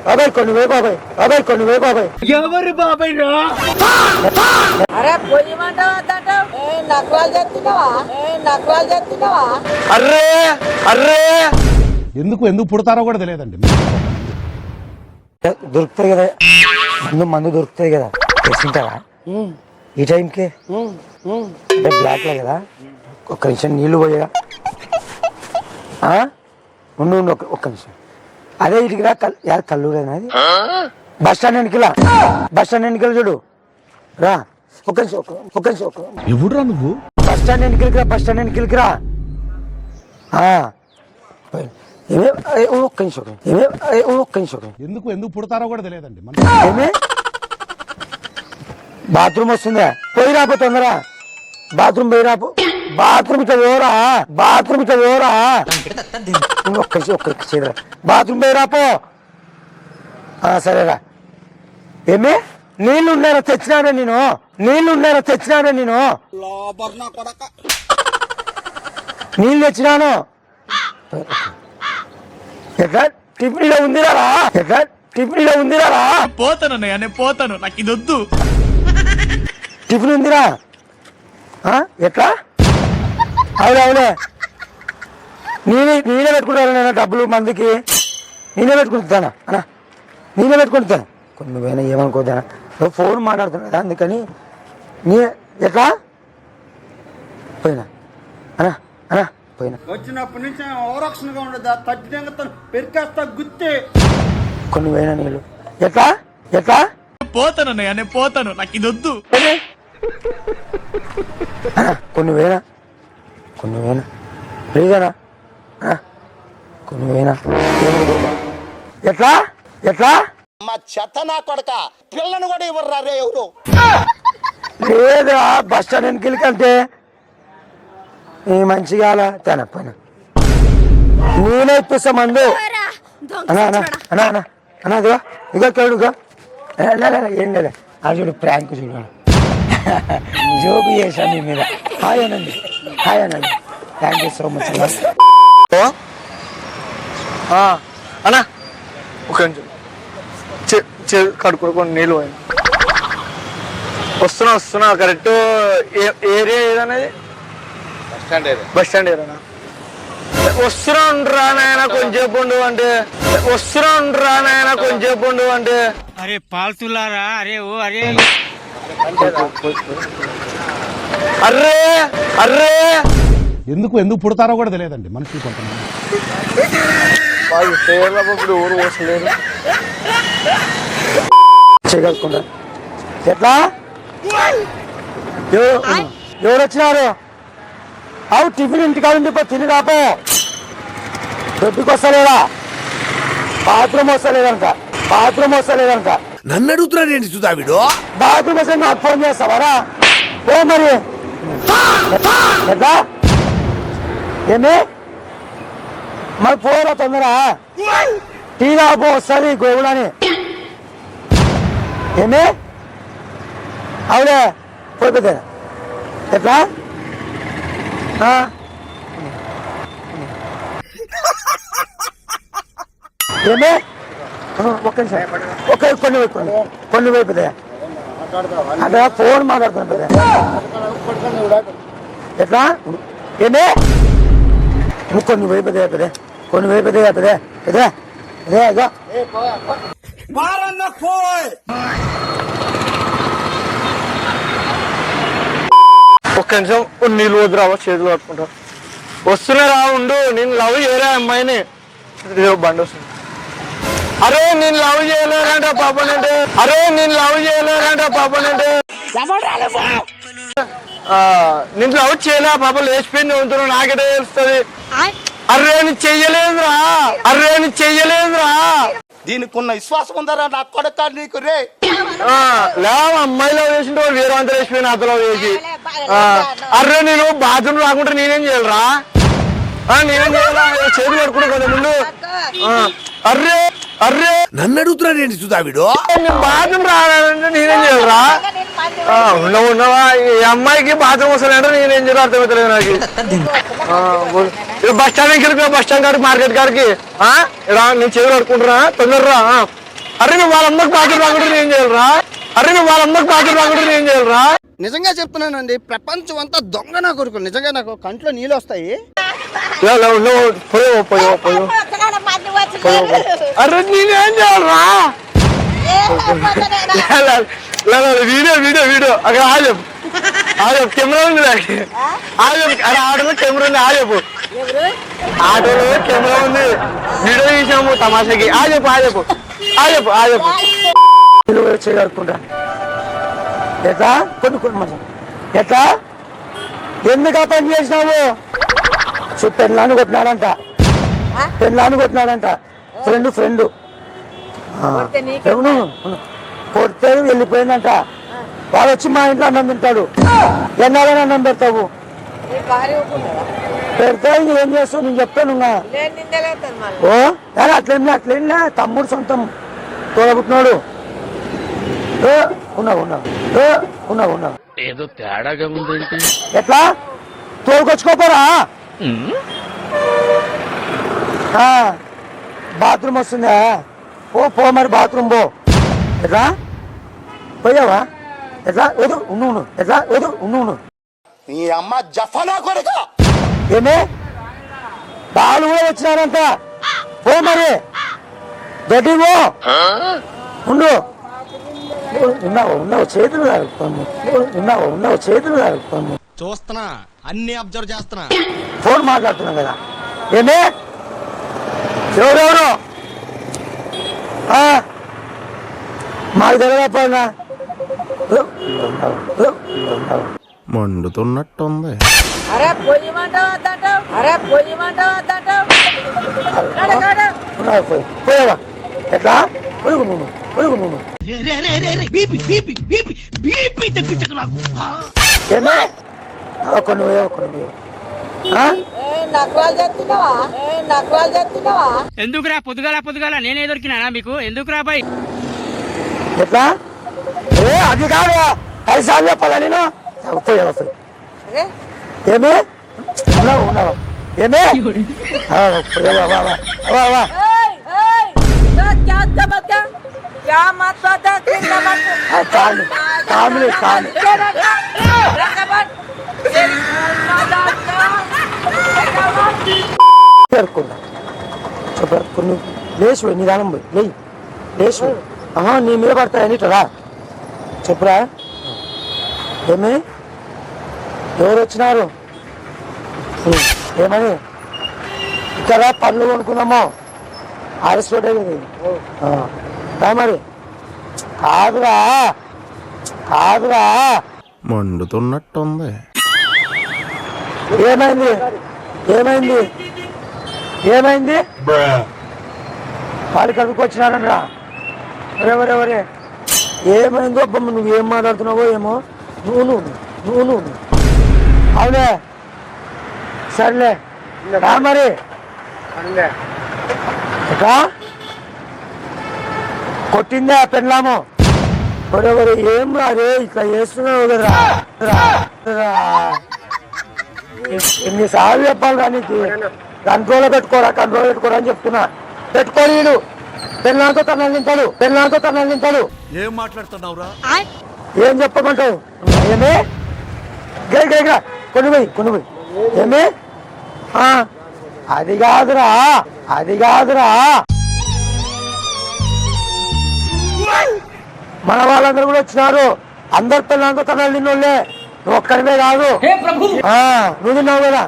బాబాయ్ కొన్ని వే బాబాయ్, బాబాయ్ కొన్ని వే బాబాయ్. ఎవరు బాబాయ్ రా? అరే పొయ్యమంటావు నకరాలు చేస్తున్నావా అర్రే అర్రే ఎందుకు పుడతారో కూడా తెలియదండి. దొరుకుతాయి కదా మందు దొరుకుతాయి కదా తెచ్చింటారా ఈ టైంకి బ్లాక్ లో కదా. ఒక్క నిమిషం నీళ్లు పోయా ఉండు ఒక్క నిమిషం. అదే ఇటుకి రా కల్లూరేనా అది బస్ స్టాండ్ ఎన్నికల చూడు రా. ఒక్క నిమిషం ఎవడురా నువ్వు? బస్ స్టాండ్ ఎన్నికలకి రా. ఒక్క నిమిషం ఎందుకు పుడతారో కూడా తెలియదండి. ఏమే బాత్రూమ్ వస్తుందా? పోయి రాపో తొందర. బాత్రూమ్ పోయి రాపో. బాత్రూమ్ ఇట్లా పోరా. ఒక్క చేయరా. బాత్రూమ్ పోయి రాపో. సరేరా. ఏమే నీళ్ళు ఉన్నారా తెచ్చినారా నేను? నీళ్ళు తెచ్చినాను. ఎట్లా టిఫిన్లో ఉందిరా? పోతానన్నయ్య, నేను పోతాను, నాకు ఇది వద్దు. టిఫిన్ ఉందిరా? ఎట్లా? అవునే నేనే పెట్టుకుంటాను. నేను డబ్బులు మందికి నేనే పెట్టుకుంటాను అన్నా, కొన్ని పోయినా ఏమనుకోద్దానా. ఫోన్ మాట్లాడుతున్నా కదా అందుకని ఎట్లా పోయినా పోయినా వచ్చినప్పటి నుంచి అవరక్షణగా ఉండదా? తగ్గినంగా పెరికేస్తా గుత్తే. కొన్ని పోయినా నీళ్ళు ఎట్లా పోతానన్నయ్య, నేను పోతాను, నాకు ఇది వద్దు. కొన్ని పోయినా లేదనా కొన్ని పోయినా ఎట్లా మా చెత్త నా కొడక పిల్లను కూడా ఇవ్వరు రే ఎవరు. లేదా బస్ స్టాండ్ ఎన్నికలకంటే మంచిగా అలా తనపోయినా నేనే ఇప్పిస్తా మందు. అన్నా ఇగో కేడుగా ఏం లేదా అది చూడు ప్రాంక్ చూడు జోకు చేశాను మీ మీద. హాయ్ అనండి థ్యాంక్ యూ సో మచ్ అన్నా. ఒక నిమిషం కడుక్కొని నీళ్ళు పోయింది. వస్తున్నా కరెక్ట్ ఏరియా ఏదనేది బస్ స్టాండ్ ఏరియా. వస్తున్నా నాయన కొంచెంసేపు ఉండు అంటే అరే పాల్తులారా, అరే ఓ అరే అర్రే ఎందుకు పుడతారో కూడా తెలియదండి మనుషులు కొంతమంది. ఊరు పోసలేరు చేయగలుగుకుండా. ఎట్లా ఎవరు వచ్చినారు? అవు టిఫిన్ ఇంటికాడ ఉండి తిని రాపో. దొడ్డుకు వస్తలేదా? బాత్రూమ్ వస్తలేదంట. నన్ను అడుగుతున్నాడు ఏంటి చూదా వీడు? బాత్రూమ్ వస్తే నాకు ఫోన్ చేస్తావారా? ఓ మరి ఎట్లా ఏమి మరి పోరా తొందర. టీ రాపో వస్తుంది గోగులని. ఏమి అవులే పోయిపోతే ఎట్లా ఏమే ఒక్క నిమిషం కొన్ని వైపుదే అంటే ఫోన్ మాట్లాడుతున్నా ఎట్లా ఏమే నువ్వు కొన్ని వైపుదే ఇదే ఇదో ఒక్క నిమిషం నీళ్ళు వద్దురావా చేతులు పట్టుకుంటా. వస్తున్నారా ఉండు. నేను లవ్ చేయలే అమ్మాయిని. బండి వస్తుంది. అరే నేను లవ్ చేయలేనంట పాపనంటే నేను లవ్ చేయలే పాప లేచిపోయింది ఉంటున్నావు నాకెటే తెలుస్తుంది. అర్రే నేను చెయ్యలేదురా. దీనికి ఉన్న విశ్వాసం ఉందరా నా కొడక నీకు రే. లేవ అమ్మాయిలో వేసింటే వేరే అంతా వేసిపోయిన అతలో వేసి. అర్రే నేను బాత్రూమ్ రాకుండా నేనేం చేయాలరా? చేతులు పడుకుంటా కదా ముందు. అర్రే నన్ను అడుగుతున్నాడు ఏంటి చూదా వీడు? బాత్రూమ్ రావాలంటే నేనేం చేయాలరా? ఉన్నవా ఈ అమ్మాయికి బాత్రూమ్ వస్తానంటే నేనేం చేయాలి అర్థమవుతలేదు నాకు. బస్ స్టాండ్ కాడికి మార్కెట్ కాడికి నేను చేతులు పడుకుంటున్నా తొందరరా. అరే నువ్వు వాళ్ళందరికి ప్యాకెట్ రాకుండా ఏం చేయాలరా? అరే నువ్వు వాళ్ళందరికి ప్యాకెట్ రాకుండా ఏం చేయాలరా? నిజంగా చెప్తున్నానండి, ప్రపంచం అంతా దొంగ నా కొడుకు. నిజంగా నాకు కంట్లో నీళ్ళు వస్తాయి. అరే నేనేం చేయాలరా? వీడియో వీడియో వీడియో అక్కడ ఆజపు ఆజపు కెమెరా ఉంది ఆజపు. అరే ఆటోలో కెమెరా ఉంది ఆజపు. ఆటోలో కెమెరా ఉంది, వీడియో తీసాము తమాషాకి. ఆజపు ఆజపు ఆజపు ఆజపు. చేయగలుగుకుంటా ఎట్లా కొన్ని కొన్ని మాట ఎట్లా ఎందుకు ఆ పని చేసినావు? పెళ్ళాన్ని కొట్టినాడంట, పెళ్ళాన్ని కొట్టినాడంట. ఫ్రెండ్ ఫ్రెండ్ కొడితే వెళ్ళిపోయిందంట. వాడు వచ్చి మా ఇంట్లో అన్నం తింటాడు. ఎన్నాళ్ళని అన్నం పెడతావు? పెడితే ఏం చేస్తావు? నేను చెప్తాను. ఓ అట్లేం అట్లేంలే, తమ్ముడు సొంతం తోడబుట్టినాడు. ఉన్నావు ఉన్నావు ఉన్నావు ఉన్నావు ఏదో తేడాగా ఉందేంటి? ఎట్లా తోలుకొచ్చుకోపోరా? బాత్రూమ్ వస్తుందా? పో మరి బాత్రూమ్ పో. ఎట్లా పోయావా? ఎట్లా ఏదో ఉండు ఎట్లా ఏదో ఉండు నీ అమ్మ జఫనా కొడుక. ఏమే బాలు కూడా వచ్చినారంట. పో మరి గడ్డి పో. ఉండు ఉన్నావు చేతులు తాగుతాము. ఉన్నావు చేతులు తాగుతాము. చూస్తున్నా, అన్ని అబ్జర్వ్ చేస్తున్నా. ఫోన్ మాట్లాడుతున్నాం కదా. ఏమే ఎవరెవరు మాకు తెలియకపోయినా మండుతున్నట్టుంది. అరే పొయ్యి మంట వద్దంటావు. అరే పొయ్యి మంట వద్దంటావు. పోయావా? ఎట్లా పొడుగు నువ్వు పొడుగు నువ్వు ఏమే కొన్ని నకరాలు చేస్తున్నావా? ఎందుకురా పొద్దుగాల నేనే దొరికినా మీకు? ఎందుకురా బాయ్? ఎట్లా అది కాదు 5 సార్లు చెప్పాలా నేను? పోయావా? ఏమే ఉన్నావా? ఏమే పోయావా? क्या मत बता కామెడీ పేర్కొన్నా చెప్పు. లేచి నిదానం పోయి లేచి నీ మీద పడతాయని రా చెప్పురా. ఏమి ఎవరు వచ్చినారు? ఏమని ఇక్కడ పనులు కొనుక్కున్నామో ఆర్ఎస్పోర్ట్ అయింది మరి. కాదురా మండుతున్నట్టుంది. ఏమైంది వాళ్ళు కడుపుకు వచ్చినారనరా? ఎవరెవరే ఏమైందో బొమ్మ నువ్వేం మాట్లాడుతున్నావో ఏమో. నువ్వు అవునే సర్లే మరి. ఎట్లా కొట్టిందే ఆ పెళ్ళాము? ఎవరెవరు ఏం రాదే ఇట్లా చేస్తున్నావు కదరా? ఎన్నిసార్లు చెప్పాలి రా నీకు? కంట్రోల్ పెట్టుకోరా అని చెప్తున్నా. పెట్టుకోలేడు. పెళ్ళాంతో తనలు తింటాడు. ఏం మాట్లాడుతున్నావురా? ఏం చెప్పమంటావు? ఏమే గైగా కొన్ని పోయి ఏమే అది కాదురా మన వాళ్ళందరూ కూడా వచ్చినారు. అందరు పిల్లలతో తనలు తిన్నోళ్ళే, నువ్వు ఒక్కడివే కాదు. నువ్వు తిన్నావు కదా?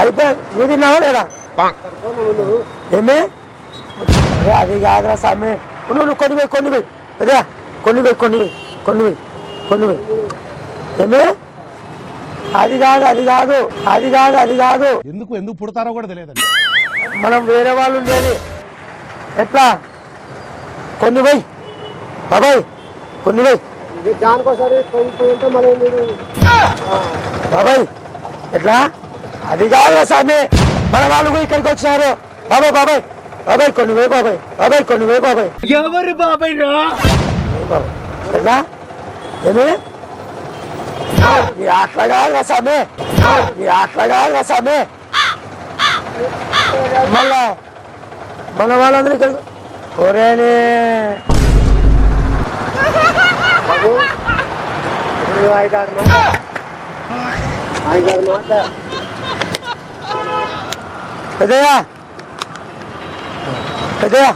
అయితే నువ్వు తిన్నావా లేదా? ఏమే అది కాదురా స్వామి. నువ్వు కొన్ని ఏమే అది కాదు. ఎందుకు పుడతారో కూడా తెలియదండి. మనం వేరే వాళ్ళు ఉండేది. ఎట్లా కొన్ని పోయి బాబాయ్ బాబాయ్ ఎట్లా అది కాదు స్వామి. మన వాళ్ళు కూడా ఇక్కడికి వచ్చినారు. బాబాయ్ కొన్ని పోయి బాబాయ్ ఎవరు బాబాయ్ రా? ఎట్లా ఏమి అట్లా కాదు స్వామి. మళ్ళా మన వాళ్ళందరూ ఇక్కడ ఒరేని పెద్దయా పెద్దయా